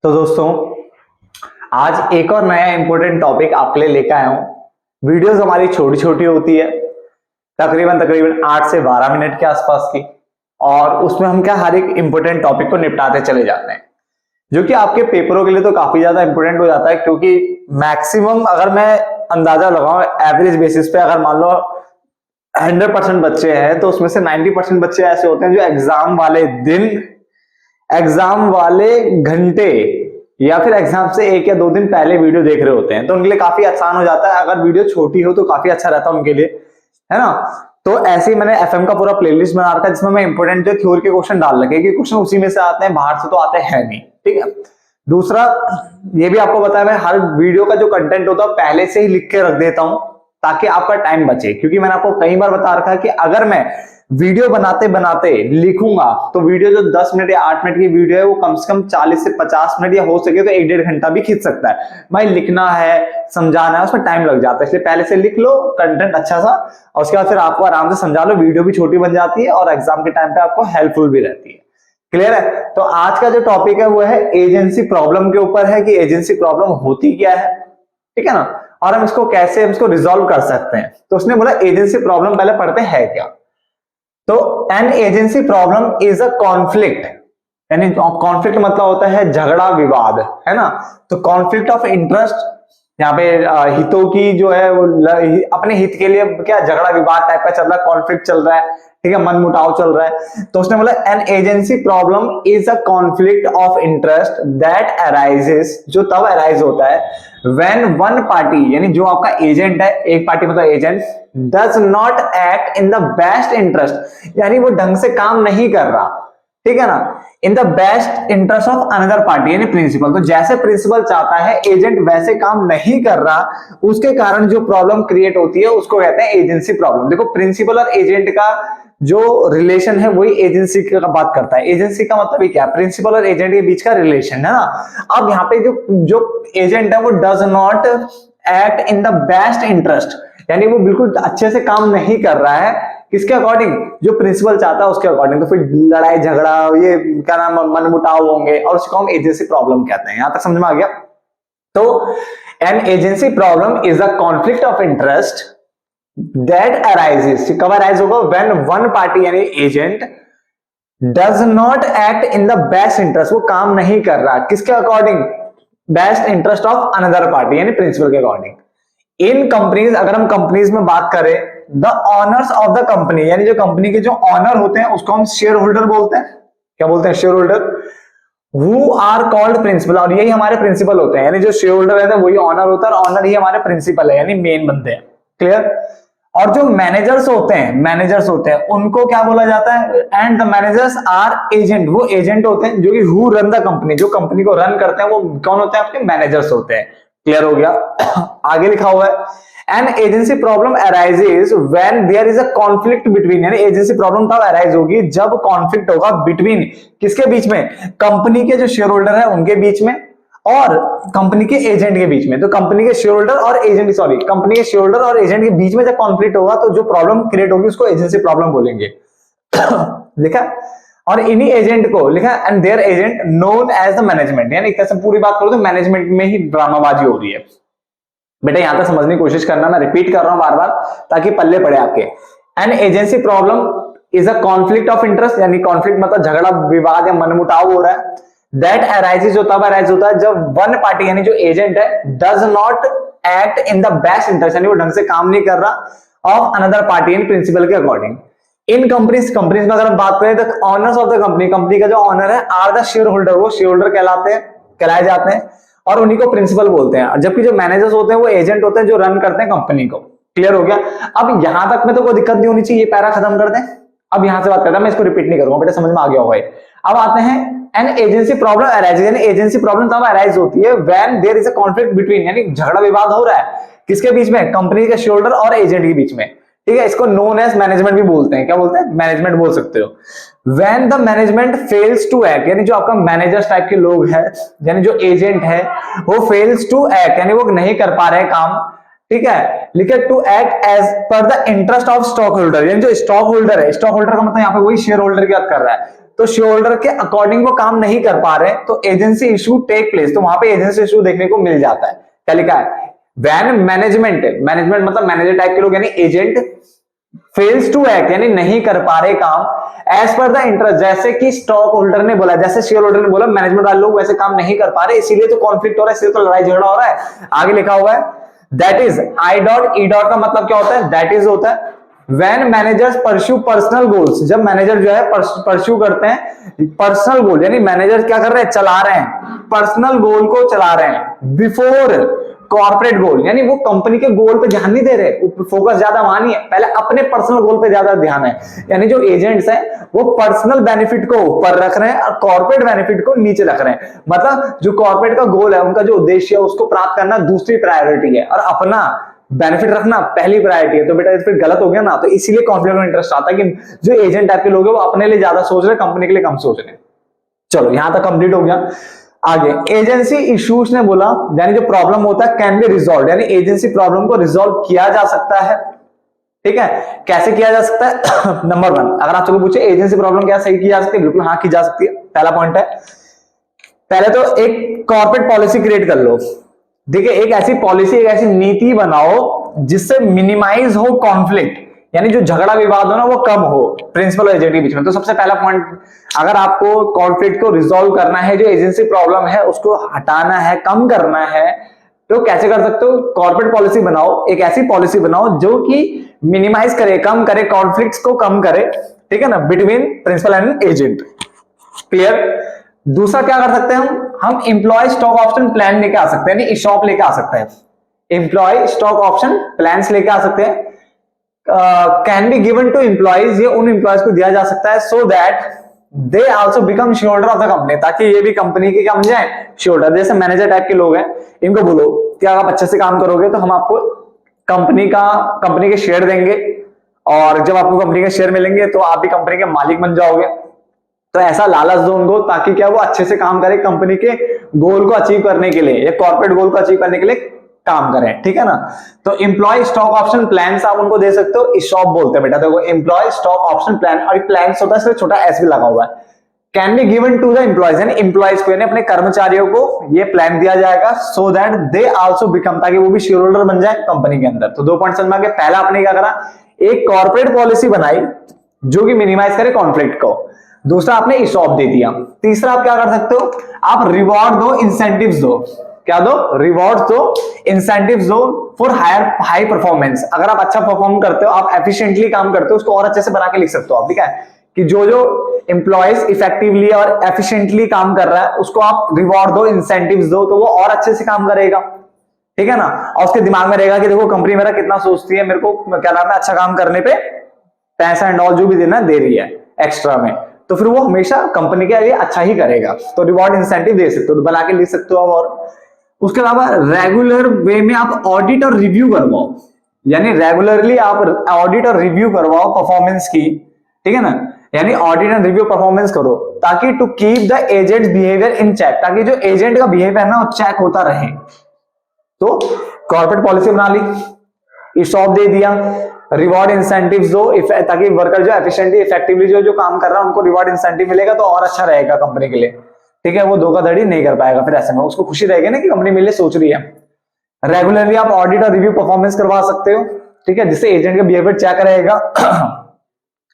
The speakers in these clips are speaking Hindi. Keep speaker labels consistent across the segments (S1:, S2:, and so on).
S1: तो दोस्तों, आज एक और नया इंपॉर्टेंट टॉपिक आपके लिए लेकर आया हूं। वीडियोस हमारी छोटी छोटी होती है, तकरीबन 8 से 12 मिनट के आसपास की, और उसमें हम क्या हर एक इंपॉर्टेंट टॉपिक को निपटाते चले जाते हैं, जो कि आपके पेपरों के लिए तो काफी ज्यादा इंपॉर्टेंट हो जाता है। क्योंकि मैक्सिमम अगर मैं अंदाजा लगाऊं एवरेज बेसिस पे, अगर मान लो 100% बच्चे हैं तो उसमें से 90% बच्चे ऐसे होते हैं जो एग्जाम वाले दिन, एग्जाम वाले घंटे या फिर एग्जाम से 1 या 2 दिन पहले वीडियो देख रहे होते हैं। तो उनके लिए काफी आसान हो जाता है। अगर वीडियो छोटी हो तो काफी अच्छा रहता है उनके लिए, है ना। तो ऐसे ही मैंने एफएम का पूरा प्लेलिस्ट बना रखा है जिसमें मैं इंपोर्टेंट जो थ्योरी के क्वेश्चन डाल रखे कि क्वेश्चन उसी में से आते हैं, बाहर से तो आते हैं नहीं, ठीक है। दूसरा ये भी आपको बताया, मैं हर वीडियो का जो कंटेंट होता है पहले से ही लिख के रख देता हूं ताकि आपका टाइम बचे। क्योंकि मैंने आपको कई बार बता रखा है कि अगर मैं वीडियो बनाते बनाते लिखूंगा तो वीडियो जो 10 मिनट या 8 मिनट की वीडियो है वो कम से कम 40 से 50 मिनट या हो सके तो 1-1.5 घंटा भी खींच सकता है। भाई लिखना है, समझाना है, उसमें टाइम लग जाता है, इसलिए पहले से लिख लो कंटेंट अच्छा सा, और उसके बाद फिर आपको आराम से समझा लो। वीडियो भी छोटी बन जाती है और एग्जाम के टाइम पे आपको हेल्पफुल भी रहती है। क्लियर है? तो आज का जो टॉपिक है वो है एजेंसी प्रॉब्लम के ऊपर है कि एजेंसी प्रॉब्लम होती क्या है, ठीक है ना, और हम इसको रिजॉल्व कर सकते हैं। तो उसने बोला एजेंसी प्रॉब्लम पहले पढ़ते हैं क्या। तो N agency problem is a conflict, यानी कॉन्फ्लिक्ट मतलब होता है झगड़ा विवाद, है ना। तो कॉन्फ्लिक्ट ऑफ इंटरेस्ट, यहाँ पे हितों की जो है वो अपने हित के लिए क्या झगड़ा विवाद टाइप का चल रहा है, कॉन्फ्लिक्ट चल रहा है, ठीक है, मन मुटाव चल रहा है। तो उसने बोला N agency problem is a conflict of interest that arises, जो तब अराइज होता है व्हेन वन पार्टी, यानी जो आपका एजेंट है, एक पार्टी मतलब agent, does not act in the best interest, यानी वो ढंग से काम नहीं कर रहा, ठीक है ना, in the best interest of another party, यानी प्रिंसिपल। तो जैसे प्रिंसिपल चाहता है एजेंट वैसे काम नहीं कर रहा, उसके कारण जो प्रॉब्लम क्रिएट होती है उसको कहते हैं एजेंसी प्रॉब्लम। देखो, प्रिंसिपल और एजेंट का जो रिलेशन है वही एजेंसी का बात करता है। एजेंसी का मतलब क्या, प्रिंसिपल और एजेंट के बीच का रिलेशन, है ना। अब यहाँ पे जो एजेंट है वो does not act in the best interest, यानी वो बिल्कुल अच्छे से काम नहीं कर रहा है, किसके अकॉर्डिंग, जो प्रिंसिपल चाहता है उसके अकॉर्डिंग। तो फिर लड़ाई झगड़ा, ये क्या नाम, मनमुटाव होंगे, और उसको हम एजेंसी प्रॉब्लम कहते हैं। यहां तक समझ में आ गया। तो N agency problem is a conflict of interest that arises, कब अराइज होगा, व्हेन वन पार्टी यानी agent does not act in the best interest, वो काम नहीं कर रहा किसके according, best interest of another party यानी प्रिंसिपल के अकॉर्डिंग। इन कंपनीज, अगर हम कंपनीज में बात करें, the honours of the company, यानी जो कंपनी के जो ऑनर होते हैं उसको हम शेयर होल्डर बोलते हैं। क्या बोलते हैं, share holder. Who are called principal, और यही हमारे प्रिंसिपल होते हैं, यानी जो शेयर होल्डर रहते हैं वही ऑनर होता है, और ऑनर ही हमारे प्रिंसिपल है, यानी मेन बनते हैं। क्लियर। और जो मैनेजर्स होते हैं उनको क्या बोला जाता है, and the managers are agent, वो एजेंट होते हैं जो कि हु रन द कंपनी, जो कंपनी को रन करते हैं वो कौन होते हैं, आपके मैनेजर्स होते हैं। क्लियर हो गया। आगे लिखा हुआ है an agency problem arises when there is a conflict between, यानी एजेंसी प्रॉब्लम तब अराइज होगी जब कॉन्फ्लिक्ट होगा बिटवीन, किसके बीच में, कंपनी के जो शेयर होल्डर है उनके बीच में और कंपनी के एजेंट के बीच में। तो कंपनी के शेयर होल्डर और एजेंट, कंपनी के शेयर होल्डर और एजेंट के बीच में जब कॉन्फ्लिक्ट होगा तो जो प्रॉब्लम क्रिएट होगी उसको एजेंसी प्रॉब्लम बोलेंगे। लिखा। और इन्हीं एजेंट को लिखा and their agent known as the management, यानी एक तरह से पूरी बात करो तो मैनेजमेंट में ही ड्रामाबाजी हो रही है। बेटा यहां तक समझने की कोशिश करना, मैं रिपीट कर रहा हूं बार बार ताकि पल्ले पड़े आपके। N agency problem is a conflict of interest, यानी कॉन्फ्लिक्ट मतलब झगड़ा विवाद या मनमुटाव हो रहा है, दैट अराइजेस, जो तब अराइज होता है जब वन पार्टी यानी जो एजेंट है does not act in the best interest, यानी वो ढंग से काम नहीं कर रहा, ऑफ अनदर पार्टी यानी प्रिंसिपल के अकॉर्डिंग। इन कंपनीज में अगर हम बात करें तो ऑनर्स ऑफ द कंपनी का जो ऑनर है आर द शेयर होल्डर, वो शेयर होल्डर कहलाए जाते हैं, और उन्हीं को प्रिंसिपल बोलते हैं। जबकि जो मैनेजर्स होते हैं वो एजेंट होते हैं जो रन करते हैं कंपनी को। क्लियर हो गया। अब यहां तक में तो कोई दिक्कत नहीं होनी चाहिए, ये पैरा खत्म कर दें। अब यहां से बात करता हूं, मैं इसको रिपीट नहीं करूंगा, बेटा समझ में आ गया होगा। अब आते हैं एन एजेंसी प्रॉब्लम अराइजेस, यानी एजेंसी प्रॉब्लम तब अराइज होती है when there is a conflict between, यानी झगड़ा विवाद हो रहा है किसके बीच में, कंपनी के शेयर होल्डर और एजेंट के बीच में, ठीक है। इसको नोन एज मैनेजमेंट भी बोलते हैं। क्या बोलते हैं, मैनेजमेंट बोल सकते हो। When the management fails to act, यानी जो आपका मैनेजर्स टाइप के लोग हैं, यानी जो एजेंट है वो फेल्स टू एक्ट, यानी वो नहीं कर पा रहे काम, ठीक है, लिखे to act as per the interest of stock holder, यानी जो स्टॉक होल्डर है, स्टॉक होल्डर का मतलब यहाँ पे वही शेयर होल्डर की बात कर रहा है, तो शेयर होल्डर के अकॉर्डिंग वो काम नहीं कर पा रहे तो एजेंसी इशू टेक प्लेस, तो वहां पे एजेंसी इशू देखने को मिल जाता है। क्या लिखा है, व्हेन मैनेजमेंट मतलब मैनेजर टाइप के लोग यानी एजेंट फेल्स टू एक्ट यानी नहीं कर पा रहे काम एज पर द इंटरेस्ट, जैसे कि स्टॉक होल्डर ने बोला, जैसे शेयर होल्डर ने बोला मैनेजमेंट वाले लोग वैसे काम नहीं कर पा रहे, इसीलिए तो कॉन्फ्लिक्ट हो रहा है, इसीलिए तो लड़ाई झगड़ा हो रहा है। आगे लिखा हुआ है that is I dot E dot का मतलब क्या होता है, दैट इज होता है When managers pursue personal goals, जब मैनेजर जो है परस्यू करते हैं पर्सनल गोल, यानी मैनेजर क्या कर रहे हैं, चला रहे हैं पर्सनल गोल को चला रहे हैं बिफोर कॉर्पोरेट गोल, यानी वो कंपनी के गोल पे ध्यान नहीं दे रहे, फोकस ज्यादा वहां नहीं है, पहले अपने पर्सनल गोल पे ज्यादा ध्यान है। यानी जो एजेंट्स हैं वो पर्सनल बेनिफिट को ऊपर रख रहे हैं और कॉर्पोरेट बेनिफिट को नीचे रख रहे हैं, मतलब जो कॉर्पोरेट का गोल है, उनका जो उद्देश्य है उसको प्राप्त करना दूसरी प्रायोरिटी है और अपना बेनिफिट रखना पहली प्रायोरिटी है। तो बेटा फिर गलत हो गया ना, तो इसीलिए कॉन्फ्लिक्ट में इंटरेस्ट आता है कि जो एजेंट टाइप के लोग हैं वो अपने लिए ज्यादा सोच रहे, कंपनी के लिए कम सोच रहे। चलो यहां तक कंप्लीट हो गया। आगे एजेंसी इश्यूज ने बोला यानी जो प्रॉब्लम होता है कैन बी रिजॉल्व, यानी एजेंसी प्रॉब्लम को रिजॉल्व किया जा सकता है। ठीक है, कैसे किया जा सकता है नंबर 1, अगर आप चलो पूछे एजेंसी प्रॉब्लम क्या सही की जा सकती है, बिल्कुल हाँ की जा सकती है। पहला पॉइंट है, पहले तो एक कॉर्पोरेट पॉलिसी क्रिएट कर लो। देखिए एक ऐसी पॉलिसी, एक ऐसी नीति बनाओ जिससे मिनिमाइज हो कॉन्फ्लिक्ट, यानी जो झगड़ा विवाद हो ना वो कम हो प्रिंसिपल और एजेंट के बीच में। तो सबसे पहला पॉइंट, अगर आपको कॉन्फ्लिक्ट को रिजॉल्व करना है, जो एजेंसी प्रॉब्लम है उसको हटाना है, कम करना है, तो कैसे कर सकते हो, कॉर्पोरेट पॉलिसी बनाओ, एक ऐसी पॉलिसी बनाओ जो कि मिनिमाइज करे, कम करे, कॉन्फ्लिक्ट्स को कम करे, ठीक है ना, between principal and agent. Clear. दूसरा क्या कर सकते हैं हम एम्प्लॉय स्टॉक ऑप्शन प्लान लेके आ सकते हैं, यानी ईशॉप लेके आ सकते हैं, एम्प्लॉय स्टॉक ऑप्शन प्लान्स लेके आ सकते हैं। Can be given to employees, ये उन एम्प्लॉयज को दिया जा सकता है so that they also become share holder of the company, ताकि ये भी कंपनी के क्या बन जाए, शेयर होल्डर। जैसे मैनेजर टाइप के लोग हैं, इनको बोलो कि आप अच्छे से काम करोगे तो हम आपको कंपनी के शेयर देंगे, और जब आपको कंपनी के शेयर मिलेंगे तो आप भी कंपनी के मालिक बन जाओगे। तो ऐसा लालच दो उनको, ताकि क्या वो अच्छे से काम करे, कंपनी के गोल को अचीव करने के लिए या कॉर्पोरेट गोल को अचीव करने के लिए काम करें, ठीक है ना। तो एम्प्लॉय स्टॉक ऑप्शन प्लान आप उनको दे सकते हो, ईशॉप बोलते हैं बेटा, देखो एम्प्लॉय स्टॉक ऑप्शन प्लान, और प्लान होता है इसमें छोटा एस भी लगा हुआ है। Can be given to the employees, यानी एम्प्लॉयज को, यानी अपने कर्मचारियों को ये प्लान दिया जाएगा so that they also become, ताकि वो भी शेयर होल्डर बन जाए कंपनी के अंदर। तो 2 पॉइंट समझ में आ गए। पहला आपने क्या करा, एक कॉर्पोरेट पॉलिसी बनाई जो कि मिनिमाइज करे कॉन्फ्लिक्ट को। दूसरा आपने ईशॉप दे दिया। तीसरा आप क्या कर सकते हो, आप रिवॉर्ड दो, इंसेंटिव्स दो। क्या दो, रिवॉर्ड दो, इंसेंटिव्स दो फॉर हाई परफॉर्मेंस। अगर आप अच्छा परफॉर्म करते हो, आप एफिशिएंटली काम करते हो, उसको और अच्छे से बना के लिख सकते हो आप, ठीक है, कि जो जो एम्प्लॉयज इफेक्टिवली और एफिशिएंटली काम कर रहा है उसको आप रिवॉर्ड दो, इंसेंटिव्स दो, तो वो और अच्छे से काम करेगा, ठीक है ना। और उसके दिमाग में रहेगा कि देखो कंपनी मेरा कितना सोचती है, मेरे को क्या नाम है, अच्छा काम करने पे पैसा एंड ऑल जो भी देना दे रही है एक्स्ट्रा में, तो फिर वो हमेशा कंपनी के लिए अच्छा ही करेगा। तो रिवॉर्ड इंसेंटिव दे सकते हो, तो बना के लिख सकते हो आप। और उसके अलावा रेगुलर वे में आप ऑडिट और रिव्यू करवाओ, यानी रेगुलरली आप ऑडिट और रिव्यू करवाओ परफॉर्मेंस की, ठीक है ना, यानी ऑडिट एंड रिव्यू परफॉर्मेंस करो, ताकि to keep the agent behaviour in check, ताकि जो एजेंट का बिहेवियर है ना वो चेक होता रहे। तो कॉर्पोरेट पॉलिसी बना ली, ईशॉप दे दिया, रिवॉर्ड इंसेंटिव्स दो, ताकि वर्कर जो एफिशिएंटली इफेक्टिवली जो काम कर रहा है उनको रिवॉर्ड इंसेंटिव मिलेगा तो और अच्छा रहेगा कंपनी के लिए, ठीक है, वो धोखाधड़ी नहीं कर पाएगा। फिर ऐसे में उसको खुशी रहेगी ना कि कंपनी मेरे लिए सोच रही है। रेगुलरली आप ऑडिट और रिव्यू परफॉर्मेंस करवा सकते हो, ठीक है, जिससे एजेंट का बिहेवियर चेक रहेगा।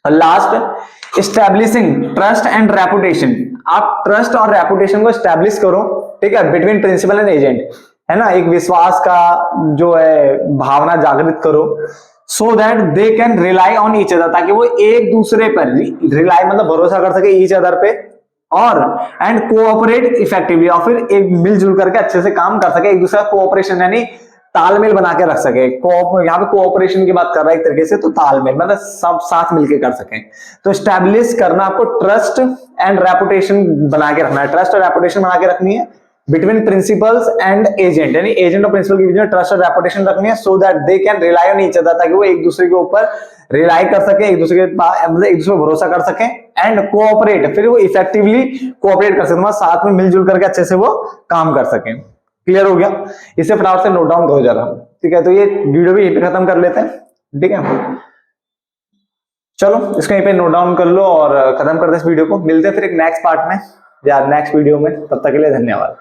S1: Last, establishing trust and reputation. आप ट्रस्ट और रेपुटेशन को एस्टैब्लिश करो, ठीक है, बिटवीन प्रिंसिपल एंड एजेंट, है ना, एक विश्वास का जो है भावना जागृत करो, सो that they can rely on each other, ताकि वो एक दूसरे पर रिलाई मतलब भरोसा कर सके ईच अदर पे, और एंड कोऑपरेट इफेक्टिवली, और फिर एक मिलजुल करके अच्छे से काम कर सके, एक दूसरे का कोऑपरेशन यानी तालमेल बना के रख सके। यहाँ पे कोऑपरेशन की बात कर रहा है एक तरीके से, तो तालमेल मतलब सब साथ मिलके कर सके। तो स्टैब्लिश करना, आपको ट्रस्ट एंड रेपुटेशन बना के रखना है, ट्रस्ट और रेपुटेशन बना के रखनी है बिटवीन प्रिंसिपल्स एंड एजेंट, यानी एजेंट और प्रिंसिपल के बीच में ट्रस्ट और रेपुटेशन रखनी है, so that they can rely on each other, ताकि वो एक दूसरे के ऊपर रिलाई कर सके, एक दूसरे के मतलब एक दूसरे पर भरोसा कर सके, एंड कोऑपरेट, फिर वो इफेक्टिवली कोऑपरेट कर सके, मतलब साथ में मिलजुल करके अच्छे से वो काम कर सके। क्लियर हो गया। इसे फटाफट से नोट डाउन करो जरा, ठीक है। तो ये वीडियो भी यहीं पे खत्म कर लेते हैं, ठीक है। चलो इसको यहीं पे नोट डाउन कर लो और खत्म कर दे इस वीडियो को। मिलते हैं फिर एक नेक्स्ट पार्ट में या नेक्स्ट वीडियो में, तब तक के लिए धन्यवाद।